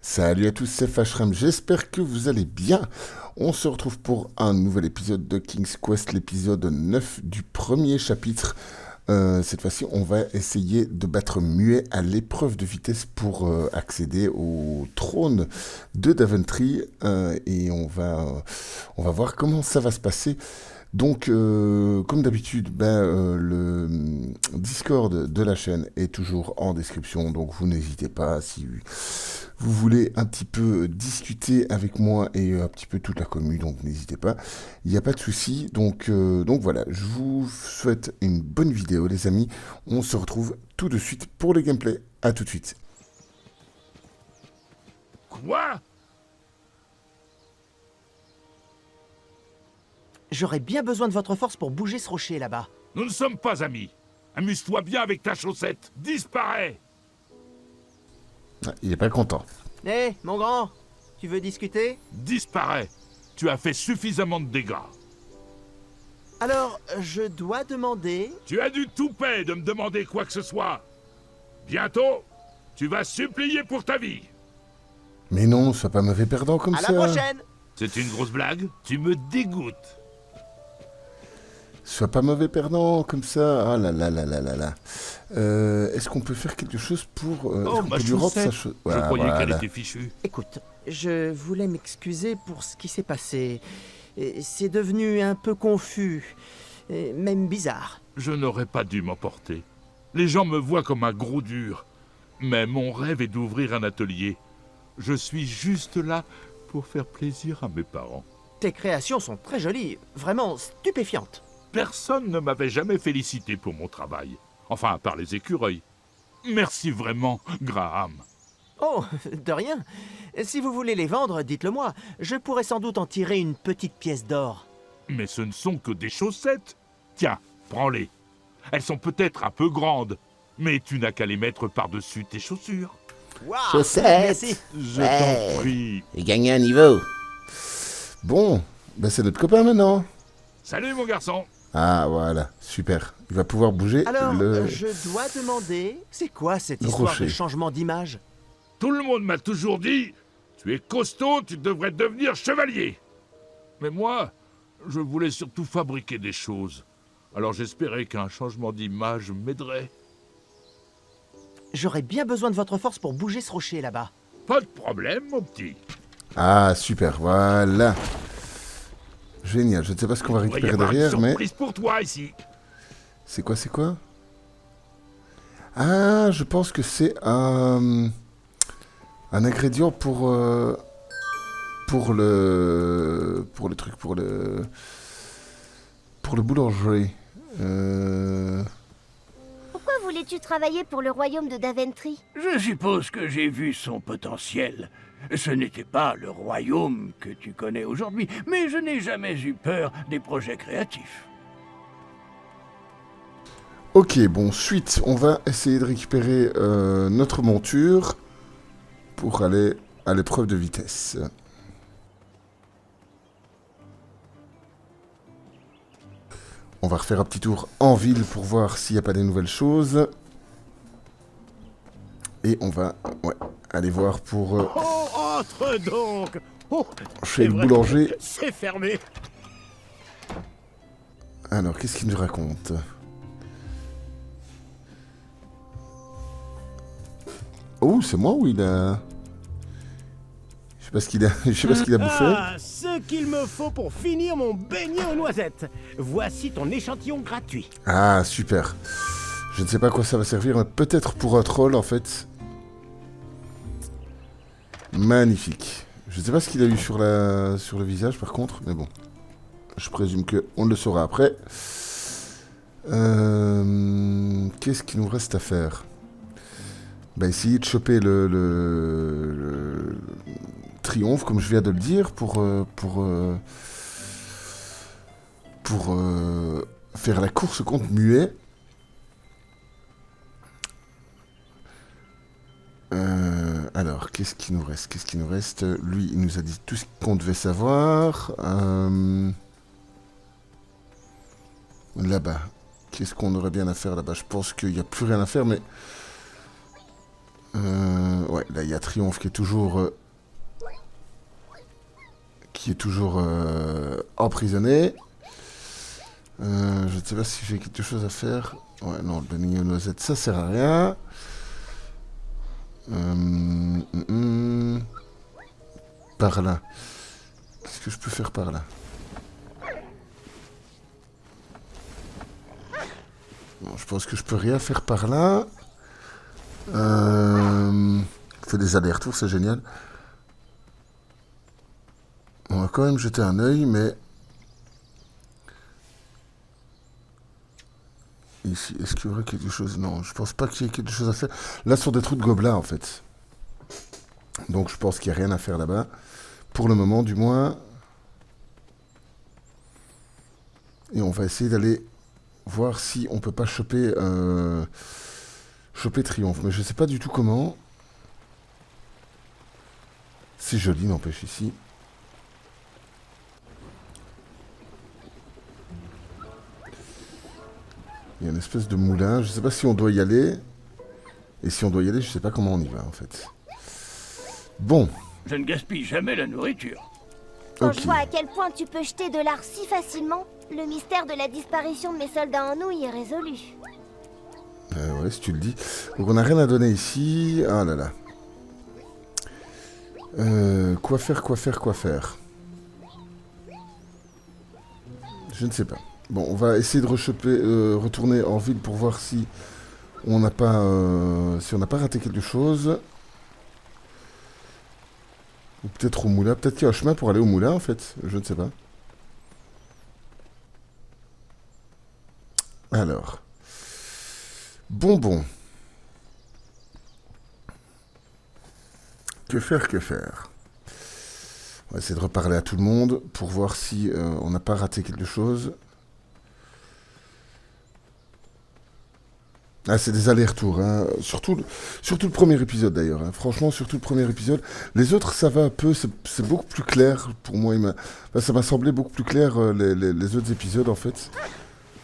Salut à tous, c'est Fashram, j'espère que vous allez bien. On se retrouve pour un nouvel épisode de King's Quest, l'épisode 9 du premier chapitre. Cette fois-ci, on va essayer de battre Muet à l'épreuve de vitesse pour accéder au trône de Daventry. Et on va voir comment ça va se passer. Donc, comme d'habitude, le Discord de la chaîne est toujours en description, donc vous n'hésitez pas si vous voulez un petit peu discuter avec moi et un petit peu toute la commune, donc n'hésitez pas, il n'y a pas de souci. Donc voilà, je vous souhaite une bonne vidéo les amis, on se retrouve tout de suite pour le gameplay, à tout de suite. Quoi? J'aurais bien besoin de votre force pour bouger ce rocher là-bas. Nous ne sommes pas amis. Amuse-toi bien avec ta chaussette. Disparais! Ah, il est pas content. Hé, mon grand, tu veux discuter? Disparais! Tu as fait suffisamment de dégâts. Alors, je dois demander... Tu as du toupet de me demander quoi que ce soit. Bientôt, tu vas supplier pour ta vie. Mais non, sois pas mauvais perdant comme À ça. la prochaine! C'est une grosse blague? Tu me dégoûtes. Sois pas mauvais perdant comme ça. Ah là là là là là là. Est-ce qu'on peut faire quelque chose pour... Oh, est-ce qu'on ma peut lui rendre sa chaussette! chaussette? Je croyais qu'elle était fichue. Écoute, je voulais m'excuser pour ce qui s'est passé. C'est devenu un peu confus, et même bizarre. Je n'aurais pas dû m'emporter. Les gens me voient comme un gros dur. Mais mon rêve est d'ouvrir un atelier. Je suis juste là pour faire plaisir à mes parents. Tes créations sont très jolies, vraiment stupéfiantes. Personne ne m'avait jamais félicité pour mon travail. Enfin, à part les écureuils. Merci vraiment, Graham. Oh, de rien. Si vous voulez les vendre, dites-le moi. Je pourrais sans doute en tirer une petite pièce d'or. Mais ce ne sont que des chaussettes. Tiens, prends-les. Elles sont peut-être un peu grandes, mais tu n'as qu'à les mettre par-dessus tes chaussures. Waouh, Chaussettes. merci. Je Ouais. t'en prie. J'ai gagné un niveau. Bon, bah c'est notre copain maintenant. Salut, mon garçon. Ah voilà, super. Il va pouvoir bouger Alors, le... je dois demander, c'est quoi cette Le histoire rocher. de changement d'image? Tout le monde m'a toujours dit, tu es costaud, tu devrais devenir chevalier. Mais moi, je voulais surtout fabriquer des choses. Alors j'espérais qu'un changement d'image m'aiderait. J'aurais bien besoin de votre force pour bouger ce rocher là-bas. Pas de problème, mon petit. Ah super, voilà. Génial, je ne sais pas ce qu'on va Il va y récupérer avoir une derrière, mais... surprise pour toi ici. C'est quoi? Ah, je pense que c'est un ingrédient pour le truc, pour le boulanger. Pourquoi voulais-tu travailler pour le royaume de Daventry? Je suppose que j'ai vu son potentiel. Ce n'était pas le royaume que tu connais aujourd'hui, mais je n'ai jamais eu peur des projets créatifs. Ok, bon, suite, on va essayer de récupérer notre monture pour aller à l'épreuve de vitesse. On va refaire un petit tour en ville pour voir s'il n'y a pas des nouvelles choses. Et on va aller voir pour Oh, entre donc! Oh, chez le vrai, boulanger. c'est fermé. Alors, qu'est-ce qu'il nous raconte? Oh, c'est moi ou il a... Je sais pas ce qu'il a, je sais pas ce qu'il a bouffé. Ah, ce qu'il me faut pour finir mon beignet aux noisettes. Voici ton échantillon gratuit. Ah, super. Je ne sais pas à quoi ça va servir, mais peut-être pour un troll, en fait. Magnifique. Je ne sais pas ce qu'il a eu sur le visage, par contre, mais bon. Je présume qu'on le saura après. Qu'est-ce qu'il nous reste à faire? Bah, essayer de choper le triomphe, comme je viens de le dire, pour faire la course contre Muet. Alors, qu'est-ce qui nous reste? Lui, il nous a dit tout ce qu'on devait savoir. Là-bas. Qu'est-ce qu'on aurait bien à faire là-bas? Je pense qu'il n'y a plus rien à faire, mais... Ouais, là, il y a Triomphe qui est toujours... emprisonné. Je ne sais pas si j'ai quelque chose à faire. Ouais, non, le beignet aux noisettes, ça sert à rien. Par là. Qu'est-ce que je peux faire par là? Bon, je pense que je peux rien faire par là. Fait des allers-retours, c'est génial. On va quand même jeter un œil, mais... Ici, est-ce qu'il y aurait quelque chose? Non, je pense pas qu'il y ait quelque chose à faire. Là, ce sont des trous de gobelins, en fait. Donc, je pense qu'il n'y a rien à faire là-bas. Pour le moment, du moins. Et on va essayer d'aller voir si on peut pas choper... choper Triomphe. Mais je sais pas du tout comment. C'est joli, n'empêche, ici. Il y a une espèce de moulin. Je sais pas si on doit y aller. Et si on doit y aller, je sais pas comment on y va, en fait. Bon. Je ne gaspille jamais la nourriture. Quand Ok. je vois à quel point tu peux jeter de l'art si facilement, le mystère de la disparition de mes soldats en nouilles est résolu. Ouais, si tu le dis. Donc on n'a rien à donner ici. Ah là là. Quoi faire? Je ne sais pas. Bon, on va essayer de retourner en ville pour voir si on n'a pas, raté quelque chose. Ou peut-être au moulin. Peut-être qu'il y a un chemin pour aller au moulin, en fait. Je ne sais pas. Alors. Bonbon. Que faire? On va essayer de reparler à tout le monde pour voir si on n'a pas raté quelque chose. Ah, c'est des allers-retours, hein. Surtout le premier épisode d'ailleurs, hein. Franchement, surtout le premier épisode. Les autres, ça va un peu, c'est beaucoup plus clair pour moi. Ça m'a semblé beaucoup plus clair les autres épisodes en fait.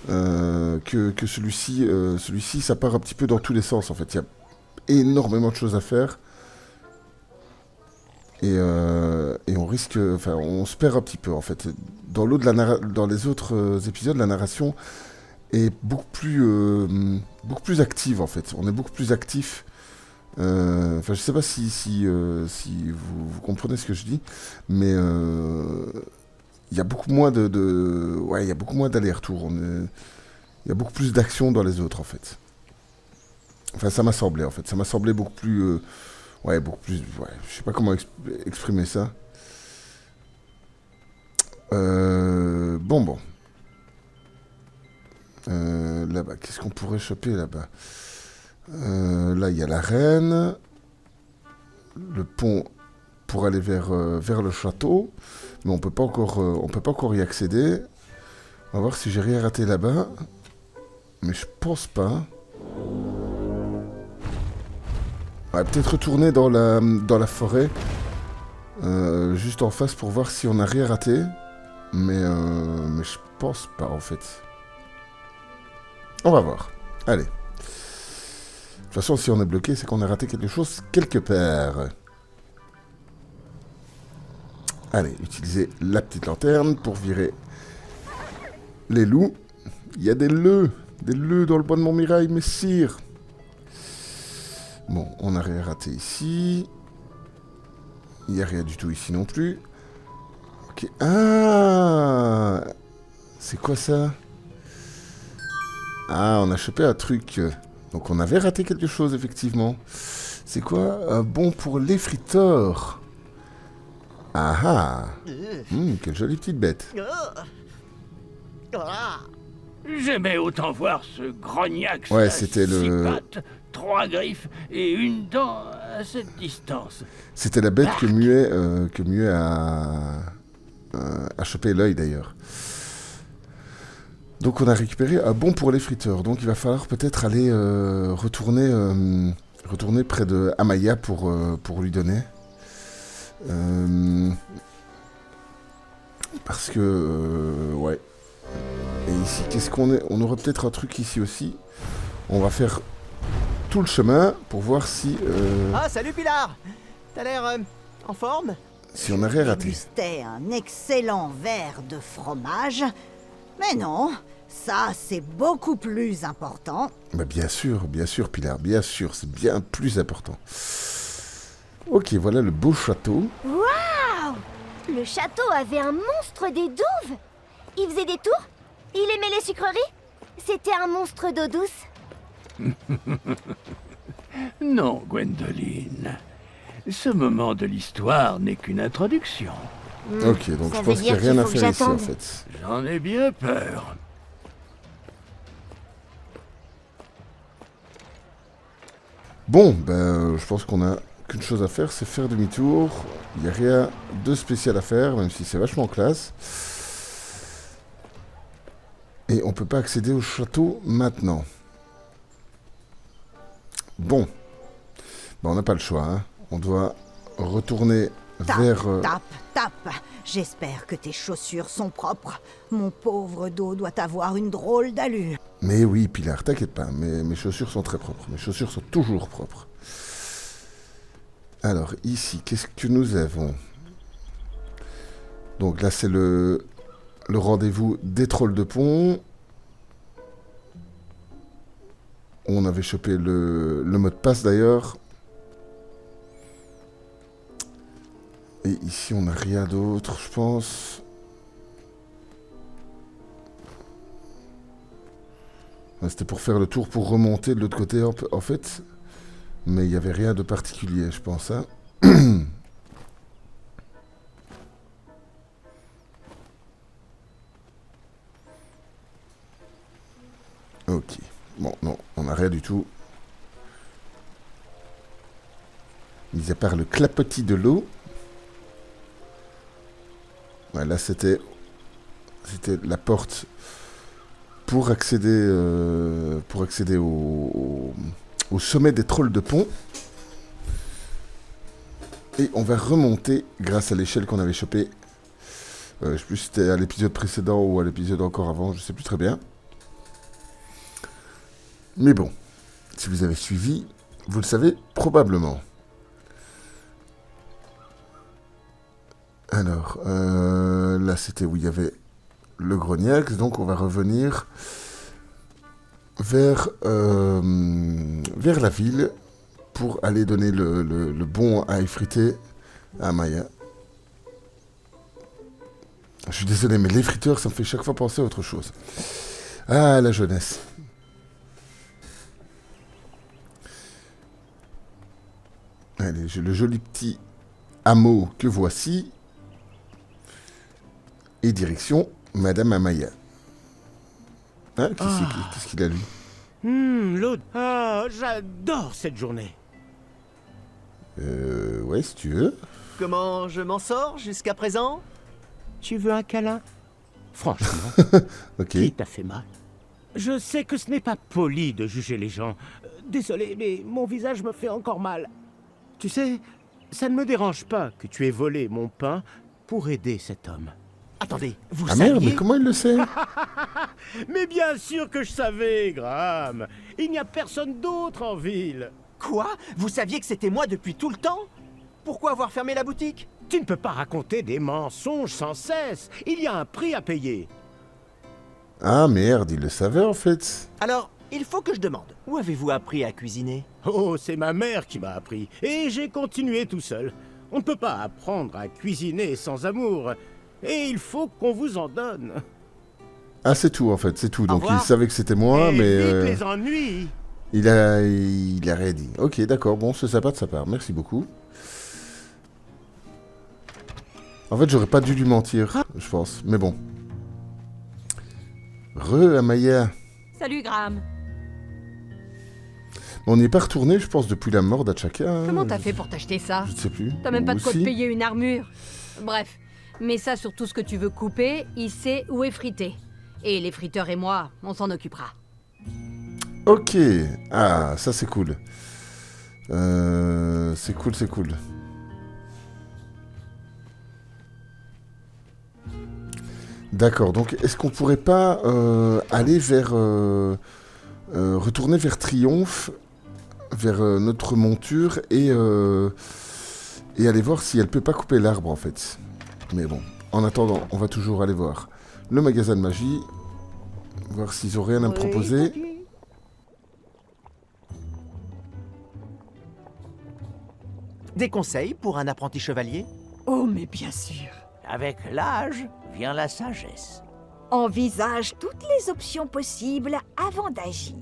Que celui-ci. Celui-ci, ça part un petit peu dans tous les sens en fait. Il y a énormément de choses à faire. Et on risque. Enfin, on se perd un petit peu en fait. Dans les autres épisodes, la narration est beaucoup plus active en fait. On est beaucoup plus actif. Enfin, je sais pas si vous comprenez ce que je dis, mais il y a beaucoup moins il y a beaucoup moins d'allers-retours. Il y a beaucoup plus d'action dans les autres en fait. Enfin, ça m'a semblé en fait. Ça m'a semblé beaucoup plus. Beaucoup plus. Ouais, je sais pas comment exprimer ça. Bon. Là-bas, qu'est-ce qu'on pourrait choper là-bas? Là, il y a la reine. Le pont pour aller vers le château. Mais on peut pas encore y accéder. On va voir si j'ai rien raté là-bas. Mais je pense pas. On va peut-être retourner dans la forêt. Juste en face pour voir si on n'a rien raté. Mais je pense pas en fait. On va voir. Allez. De toute façon, si on est bloqué, c'est qu'on a raté quelque chose quelque part. Allez, utilisez la petite lanterne pour virer les loups. Il y a des leux dans le bois de Montmirail, messire. Bon, on n'a rien raté ici. Il n'y a rien du tout ici non plus. Ok. Ah! C'est quoi ça? Ah, on a chopé un truc. Donc on avait raté quelque chose, effectivement. C'est quoi? Bon pour les friteurs. Ah ah! Quelle jolie petite bête. J'aimais autant voir ce grognac. Ouais, à c'était 6 le... pattes, 3 griffes et une dent à cette distance. C'était la bête que Muet a chopé l'œil, d'ailleurs. Donc on a récupéré un bon pour les friteurs. Donc il va falloir peut-être aller retourner près de Amaya pour lui donner. Parce que... ouais. Et ici, qu'est-ce qu'on est? On aura peut-être un truc ici aussi. On va faire tout le chemin pour voir si, Ah, salut Pilar. T'as l'air en forme? si on n'a rien raté. Dégustais un excellent verre de fromage. Mais non, ça c'est beaucoup plus important. Bah, bien sûr, Pilar, bien sûr, c'est bien plus important. Ok, voilà le beau château. Waouh! Le château avait un monstre des douves. Il faisait des tours. Il aimait les sucreries. C'était un monstre d'eau douce. Non, Gwendoline. Ce moment de l'histoire n'est qu'une introduction. Ok, donc Ça je veut pense qu'il n'y a dire rien à qu'il faut faire que ici en j'attende. fait. J'en ai bien peur. Bon, ben, je pense qu'on a qu'une chose à faire, c'est faire demi-tour. Il n'y a rien de spécial à faire, même si c'est vachement classe. Et on peut pas accéder au château maintenant. Bon. Ben, on n'a pas le choix, hein. On doit retourner Tape, vers... tape. J'espère que tes chaussures sont propres. Mon pauvre dos doit avoir une drôle d'allure. Mais oui, Pilar, t'inquiète pas, mes chaussures sont très propres. Mes chaussures sont toujours propres. Alors, ici, qu'est-ce que nous avons? Donc là, c'est le rendez-vous des trolls de pont. On avait chopé le mot de passe, d'ailleurs. Et ici, on n'a rien d'autre, je pense. C'était pour faire le tour, pour remonter de l'autre côté, en fait. Mais il n'y avait rien de particulier, je pense. Hein. Ok. Bon, non, on n'a rien du tout. Mis à part le clapotis de l'eau. Ouais, là, c'était la porte pour accéder au sommet des trolls de pont. Et on va remonter grâce à l'échelle qu'on avait chopée. Je sais plus si c'était à l'épisode précédent ou à l'épisode encore avant, je sais plus très bien. Mais bon, si vous avez suivi, vous le savez probablement. Alors, là c'était où il y avait le Grognax, donc on va revenir vers la ville pour aller donner le bon à effriter à Maya. Je suis désolé, mais les friteurs, ça me fait chaque fois penser à autre chose. Ah, la jeunesse. Allez, j'ai le joli petit hameau que voici. Et direction Madame Amaya. Hein, qu'est-ce qu'il a, lui? L'eau. Ah, j'adore cette journée. Ouais, si tu veux. Comment je m'en sors jusqu'à présent? Tu veux un câlin? Franchement, Ok. qui t'a fait mal? Je sais que ce n'est pas poli de juger les gens. Désolé, mais mon visage me fait encore mal. Tu sais, ça ne me dérange pas que tu aies volé mon pain pour aider cet homme. Attendez, vous Ah merde, saviez? mais comment il le sait? Mais bien sûr que je savais, Graham. Il n'y a personne d'autre en ville. Quoi? Vous saviez que c'était moi depuis tout le temps? Pourquoi avoir fermé la boutique? Tu ne peux pas raconter des mensonges sans cesse. Il y a un prix à payer. Ah merde, il le savait en fait. Alors, il faut que je demande. Où avez-vous appris à cuisiner? Oh, c'est ma mère qui m'a appris. Et j'ai continué tout seul. On ne peut pas apprendre à cuisiner sans amour. Et il faut qu'on vous en donne. Ah, c'est tout en fait, c'est tout. Donc il revoir. savait que c'était moi, Et mais vite les ennuis. il a rien dit. Ok, d'accord, bon, c'est sympa de sa part, merci beaucoup. En fait, j'aurais pas dû lui mentir, je pense, mais bon. Amaya. Salut Graham. On n'y est pas retourné, je pense, depuis la mort d'Achaka. hein. Comment t'as fait pour t'acheter ça? Je ne sais plus. T'as même pas de quoi te Aussi. payer une armure. Bref, mets ça sur tout ce que tu veux couper, il sait où est frité. Et les friteurs et moi, on s'en occupera. Ok. Ah, ça c'est cool. C'est cool, c'est cool. D'accord, donc est-ce qu'on pourrait pas aller vers... retourner vers Triomphe, vers notre monture et aller voir si elle peut pas couper l'arbre en fait. Mais bon, en attendant, on va toujours aller voir le magasin de magie, voir s'ils ont rien à me proposer. Des conseils pour un apprenti chevalier? Oh, mais bien sûr. Avec l'âge vient la sagesse. Envisage toutes les options possibles avant d'agir.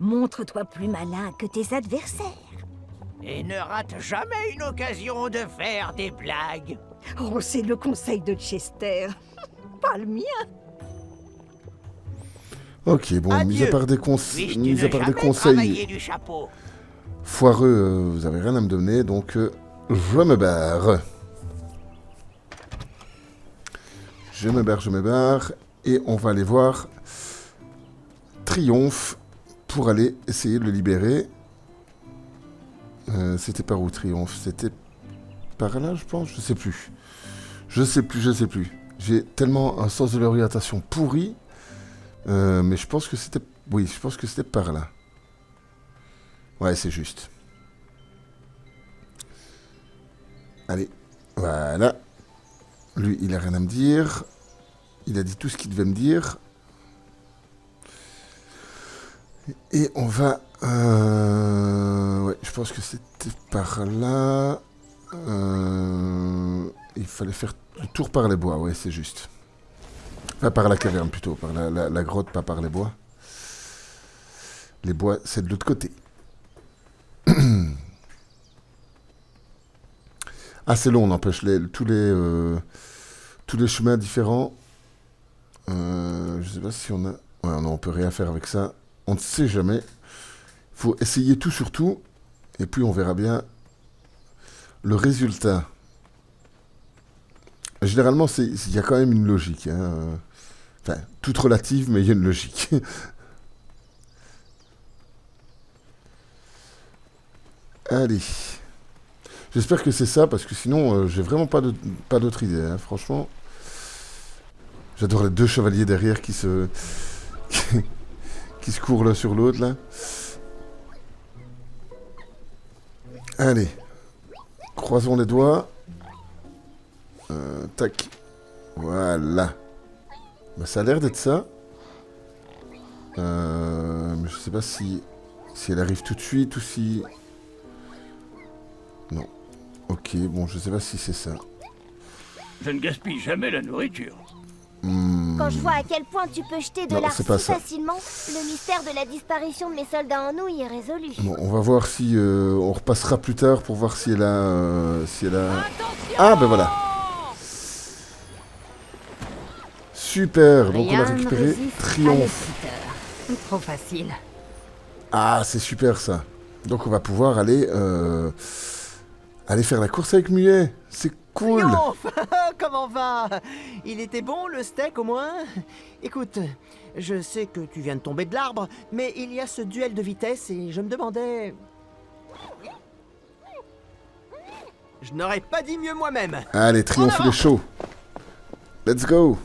Montre-toi plus malin que tes adversaires. Et ne rate jamais une occasion de faire des blagues. Oh, c'est le conseil de Chester. Pas le mien. Ok, bon, mis à part des, Puisses-tu mis ne à part des jamais conseils travailler du chapeau. foireux, vous avez rien à me donner, donc je me barre. Je me barre, et on va aller voir Triomphe pour aller essayer de le libérer. C'était par où Triomphe? C'était par là, je pense? Je sais plus. Je sais plus. J'ai tellement un sens de l'orientation pourri, mais je pense que c'était... Oui, je pense que c'était par là. Ouais, c'est juste. Allez, voilà. Lui, il a rien à me dire. Il a dit tout ce qu'il devait me dire. Et on va... Ouais, je pense que c'était par là. Il fallait faire le tour par les bois, ouais, c'est juste. Enfin, par la caverne plutôt, par la grotte, pas par les bois. Les bois, c'est de l'autre côté. Ah, c'est long, n'empêche, tous les chemins différents. Je sais pas si on a... Ouais, non, on peut rien faire avec ça. On ne sait jamais. Faut essayer tout sur tout. Et puis on verra bien le résultat. Généralement, il y a quand même une logique. Hein. Enfin, toute relative, mais il y a une logique. Allez. J'espère que c'est ça, parce que sinon, j'ai vraiment pas d'autre idée. Hein. Franchement, j'adore les deux chevaliers derrière qui se courent l'un sur l'autre, là. Allez. Croisons les doigts. Tac. Voilà. Bah, ça a l'air d'être ça. Mais je sais pas si elle arrive tout de suite ou si... Non. Ok, bon, je sais pas si c'est ça. Je ne gaspille jamais la nourriture. Quand je vois à quel point tu peux jeter de Non, l'art c'est si pas ça. facilement, le mystère de la disparition de mes soldats en nouilles est résolu. Bon, on va voir si... on repassera plus tard pour voir si elle a... Ah, ben voilà. Super, donc on a Rien ne récupéré résiste à Triomphe. l'effriteur. Trop facile. Ah, c'est super ça. Donc on va pouvoir aller faire la course avec Muet. C'est cool. Triomphe. Comment va? Il était bon le steak au moins? Écoute, je sais que tu viens de tomber de l'arbre, mais il y a ce duel de vitesse et je me demandais... Je n'aurais pas dit mieux moi-même. Allez, Triomphe, il est chaud. Let's go.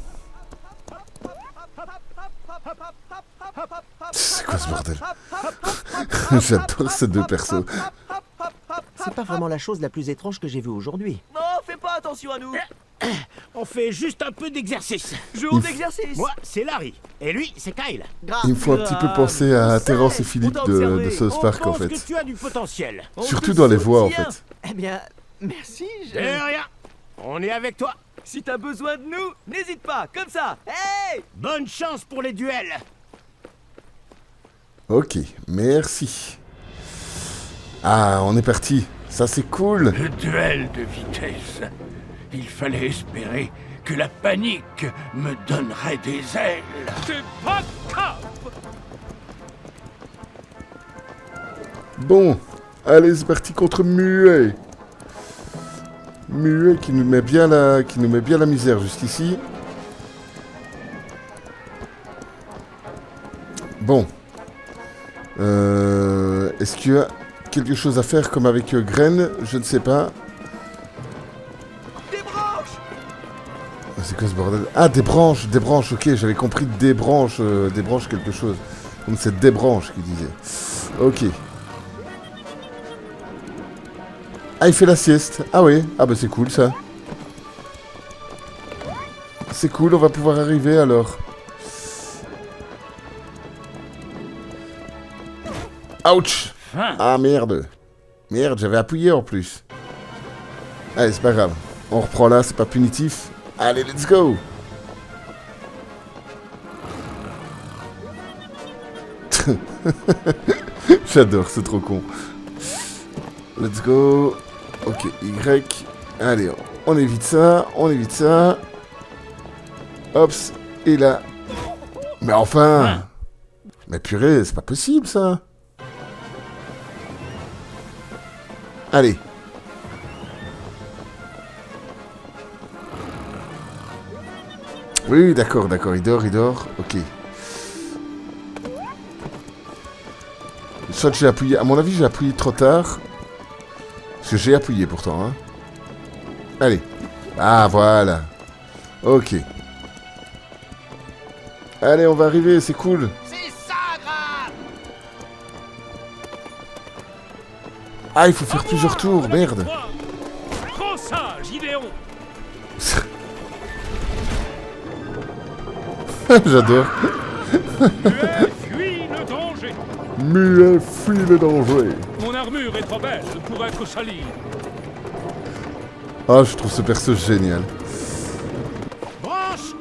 C'est quoi ce bordel? J'adore ces deux persos. C'est pas vraiment la chose la plus étrange que j'ai vue aujourd'hui. Non, fais pas attention à nous. On fait juste un peu d'exercice. Jour d'exercice. Moi, c'est Larry. Et lui, c'est Kyle. Il me faut un petit peu penser à Terrence et Philippe de South Park On en pense fait. que tu as du potentiel. Surtout dans les voix en fait. Eh bien, merci. De rien. On est avec toi. Si t'as besoin de nous, n'hésite pas, comme ça. Hey! Bonne chance pour les duels. Ok, merci. Ah, on est parti. Ça c'est cool. Le duel de vitesse. Il fallait espérer que la panique me donnerait des ailes. C'est pas grave. Bon, allez, c'est parti contre Muet. Muet qui nous met bien la misère jusqu'ici. Bon. Est-ce qu'il y a quelque chose à faire comme avec Graine? Je ne sais pas. Des branches! C'est quoi ce bordel? Ah, des branches, ok, j'avais compris des branches quelque chose. Donc c'est des branches qu'il disait. Ok. Ah, il fait la sieste. Ah oui, ah bah c'est cool ça. C'est cool, on va pouvoir arriver alors. Ouch! Ah merde. Merde, j'avais appuyé en plus. Allez, c'est pas grave. On reprend là, c'est pas punitif. Allez, let's go! J'adore, c'est trop con. Let's go. Ok, Y. Allez, on évite ça, on évite ça. Hops, et là. Mais enfin! Mais purée, c'est pas possible ça! Allez. Oui, d'accord, d'accord, il dort, ok. Soit j'ai appuyé, à mon avis j'ai appuyé trop tard. Parce que j'ai appuyé pourtant, hein. Allez. Ah, voilà. Ok. Allez, on va arriver, c'est cool. C'est ça, grave. Ah, il faut faire plusieurs tours, merde. Prends ça, Gideon. J'adore. Fuis le danger. Muet, fuis le danger. Mon armure est trop belle pour être salie. Ah, je trouve ce perso génial. Branche.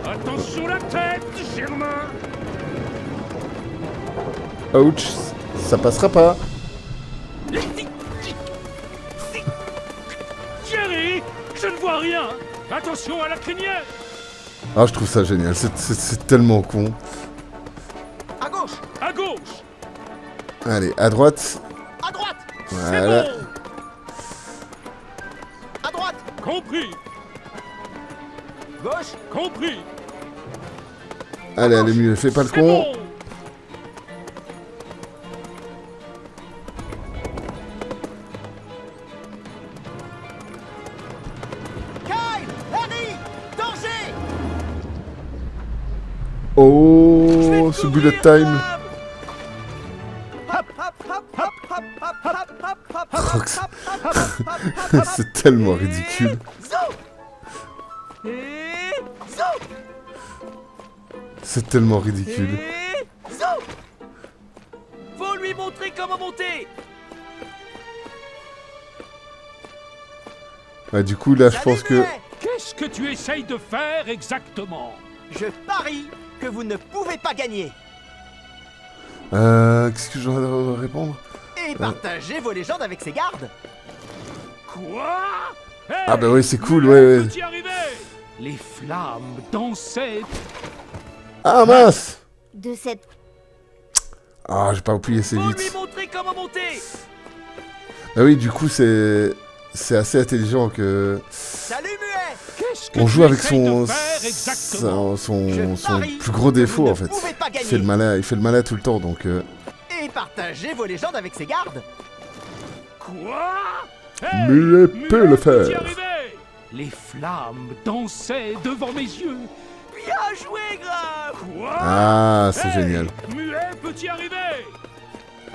Attention la tête, Germain. Ouch, ça passera pas. Thierry, je ne vois rien. Attention à la crinière. Ah, je trouve ça génial, c'est tellement con. À gauche. À gauche. Allez, à droite. À droite. Voilà. C'est bon. À droite. Compris. Gauche. Compris. Allez, allez, mieux, fais pas le C'est con. bon. Kyle. Harry. Danger. Oh, ce bullet time. Hop, hop, hop, hop, hop, hop, hop, hop, hop, Rox. hop, hop, hop, hop, hop. C'est tellement ridicule. Zou. Et zou. C'est tellement ridicule. Et zou. Faut lui montrer comment monter. Ouais, du coup, là, je pense que... Qu'est-ce que tu essayes de faire exactement? Je parie que vous ne pouvez pas gagner. Qu'est-ce que je dois répondre? Et partagez vos légendes avec ses gardes. Quoi? Hey, Ah bah oui, c'est cool, ouais, ouais. Peux-tu y arriver? Les flammes dansaient. Ah, mince! De cette... Ah, j'ai pas appuyé assez Faut lui vite. montrer comment monter. Bah oui, du coup, c'est assez intelligent que... Salut Muet. Qu'est-ce que On tu joue avec essayes son... de faire exactement? son plus gros défaut, en fait. pouvez pas Il fait le malin tout le temps, donc... Et partagez vos légendes avec ses gardes. Quoi? Muet peut le faire. peux-tu y arriver? Les flammes dansaient devant mes yeux. Bien joué, Grave. Quoi? Ah, c'est Hey, génial. Muet, peux-y arriver?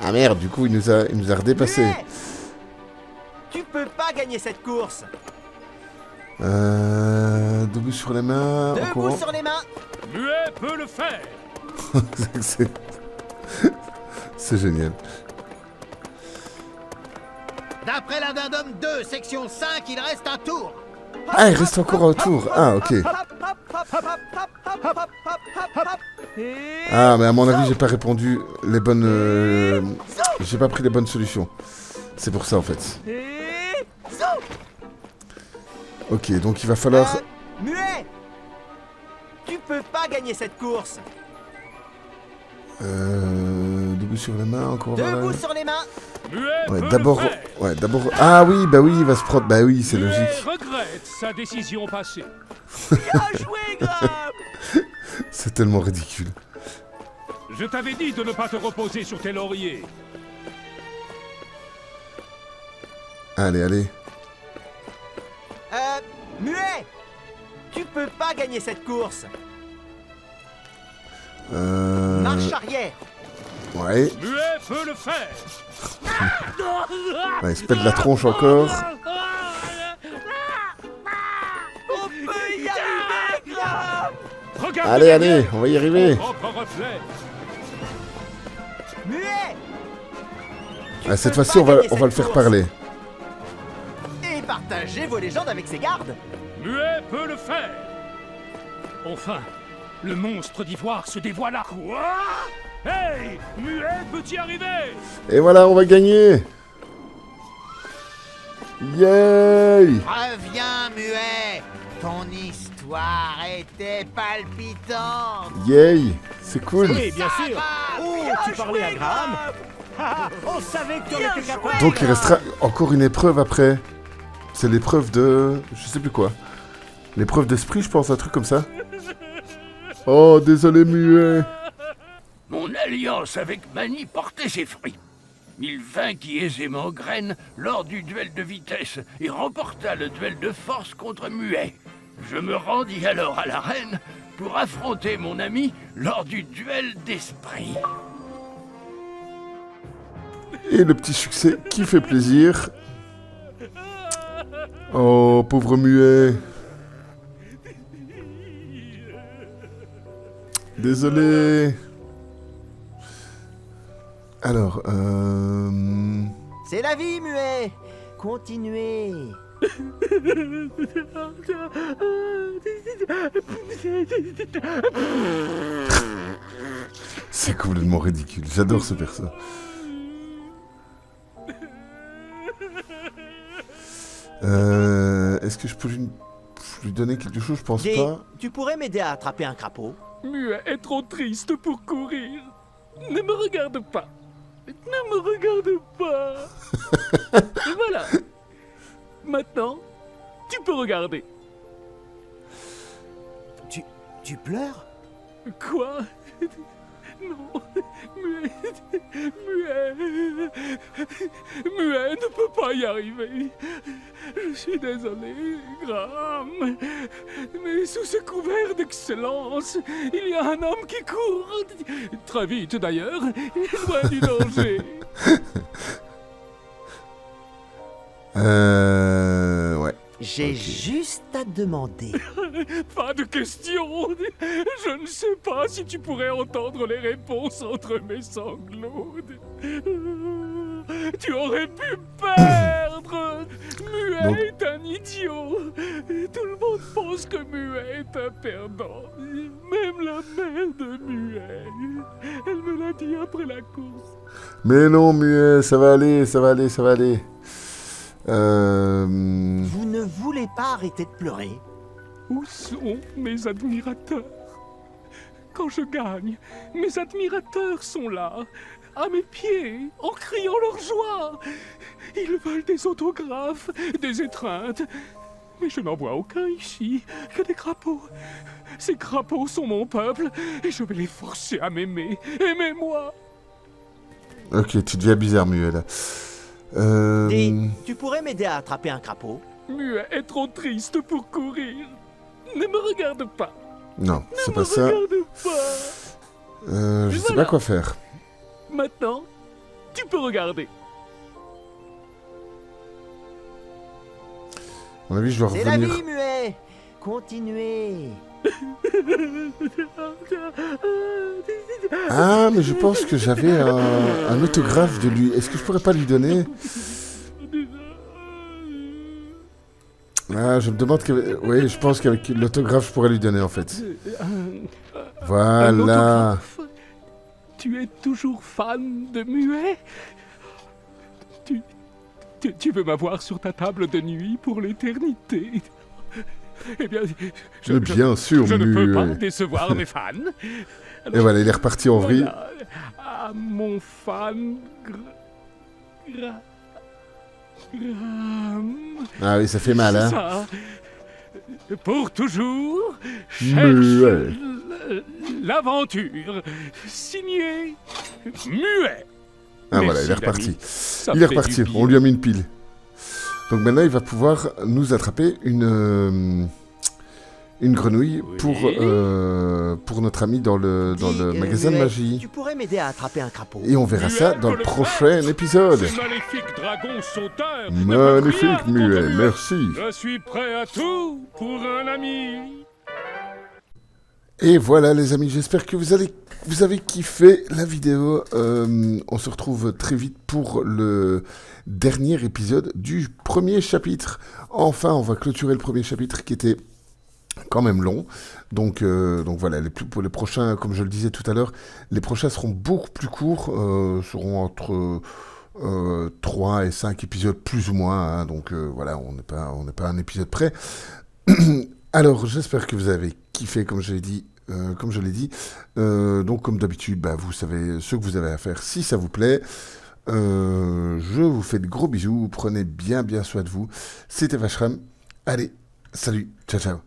Ah merde, du coup, il nous a redépassé. Muet. Tu peux pas gagner cette course. Debout sur les mains. Debout Encore. sur les mains. Muet peut le faire. C'est c'est génial. D'après l'Addendum 2, section 5, il reste un tour. Ah, il reste encore un tour. Ah, ok. Ah, mais à mon avis, j'ai pas répondu les bonnes... J'ai pas pris les bonnes solutions. C'est pour ça, en fait. Ok, donc il va falloir... Muet. Tu peux pas gagner cette course. Debout sur les mains, encore. Debout sur les mains. Muet Ouais, peut d'abord... le faire. Ouais, d'abord... Ah oui, bah oui, il va se prendre... Bah oui, c'est Muet logique. regrette sa décision passée. Bien joué, Grave. C'est tellement ridicule. Je t'avais dit de ne pas te reposer sur tes lauriers. Allez, allez. Muet. Tu peux pas gagner cette course. Marche arrière. Ouais. Muet peut le faire. Ouais, il se pète la tronche encore. On peut y arriver, Graham. Regarde Allez, derrière. allez, on va y arriver. Ton propre reflet. Muet. Ah, cette fois-ci, on va le faire parler. Et partagez vos légendes avec ses gardes. Muet peut le faire. Enfin, le monstre d'ivoire se dévoila. Quoi? Hey, Muet peut y arriver. Et voilà, on va gagner. Yay! Reviens, Muet. Ton histoire était palpitante. Yay! C'est cool. Oui, bien sûr. Oh, tu Bien parlais à joué, Graham. Graham. Ah, on savait que tu en étais capable. Donc il restera encore une épreuve après. C'est l'épreuve de... Je sais plus quoi. L'épreuve d'esprit, je pense, un truc comme ça. Oh, désolé, Muet. Mon alliance avec Mani portait ses fruits. Il vainquit aisément Graine lors du duel de vitesse et remporta le duel de force contre Muet. Je me rendis alors à l'arène pour affronter mon ami lors du duel d'esprit. Et le petit succès qui fait plaisir. Oh, pauvre Muet. Désolé. Alors, C'est la vie, Muet. Continuez. c'est complètement ridicule. J'adore ce perso. Est-ce que je peux lui donner quelque chose? Je pense Dis, pas. tu pourrais m'aider à attraper un crapaud? Muet est trop triste pour courir. Ne me regarde pas. Ne me regarde pas. Et voilà. Maintenant, tu peux regarder. Tu pleures? Quoi? Non. Muet ne peut pas y arriver. Je suis désolé, Graham. Mais sous ce couvert d'excellence, il y a un homme qui court. Très vite d'ailleurs, loin du danger. Ouais. J'ai Ok. juste à demander. Pas de question. Je ne sais pas si tu pourrais entendre les réponses entre mes sanglots. Tu aurais pu perdre. Muet Donc- est un idiot. Tout le monde pense que Muet est un perdant. Même la mère de Muet. Elle me l'a dit après la course. Mais non, Muet, ça va aller, ça va aller, ça va aller. Vous ne voulez pas arrêter de pleurer? Où sont mes admirateurs? Quand je gagne, mes admirateurs sont là, à mes pieds, en criant leur joie. Ils veulent des autographes, des étreintes. Mais je n'en vois aucun ici, que des crapauds. Ces crapauds sont mon peuple, et je vais les forcer à m'aimer. Aimez-moi! Ok, tu deviens bizarre, Muet, là. Dis, tu pourrais m'aider à attraper un crapaud? Muet est trop triste pour courir. Ne me regarde pas. Non, c'est Ne pas me ça. regarde pas. Je sais Voilà. pas quoi faire. Maintenant, tu peux regarder. À mon avis, je dois C'est la revenir. vie, Muet. Continuez. Ah, mais je pense que j'avais un autographe de lui. Est-ce que je pourrais pas lui donner? Ah, je me demande que... Oui, je pense qu'avec l'autographe, je pourrais lui donner, en fait. Un Voilà. autographe. Tu es toujours fan de Muet? Tu veux m'avoir sur ta table de nuit pour l'éternité? Eh bien, Mais bien sûr, je ne peux pas Muet. décevoir mes fans. Et voilà, il est reparti en vrille. Voilà. Ah, mon fan... Graham. Ah oui, ça fait mal, hein. Ça, pour toujours, Muet. l'aventure. Signé Muet. Ah voilà, Merci, il est reparti. l'ami. Ça Il est fait du reparti, bien. on lui a mis une pile. Donc maintenant, il va pouvoir nous attraper Une grenouille Oui. pour notre ami dans le Dis, magasin de Muet, magie. Tu pourrais m'aider à attraper un crapaud. Et on verra ça dans le prochain épisode. Ce maléfique dragon sauteur. Magnifique, Muet, merci. Je suis prêt à tout pour un ami. Et voilà les amis, j'espère que vous avez kiffé la vidéo. On se retrouve très vite pour le dernier épisode du premier chapitre. Enfin, on va clôturer le premier chapitre qui était quand même long. Donc voilà, pour les prochains, comme je le disais tout à l'heure, les prochains seront beaucoup plus courts, seront entre 3 et 5 épisodes plus ou moins. Hein, donc voilà, on n'est pas à un épisode près. Alors, j'espère que vous avez kiffé, comme je l'ai dit. Donc comme d'habitude, vous savez ce que vous avez à faire si ça vous plaît. Je vous fais de gros bisous, prenez bien soin de vous. C'était Vacheram. Allez, salut, ciao.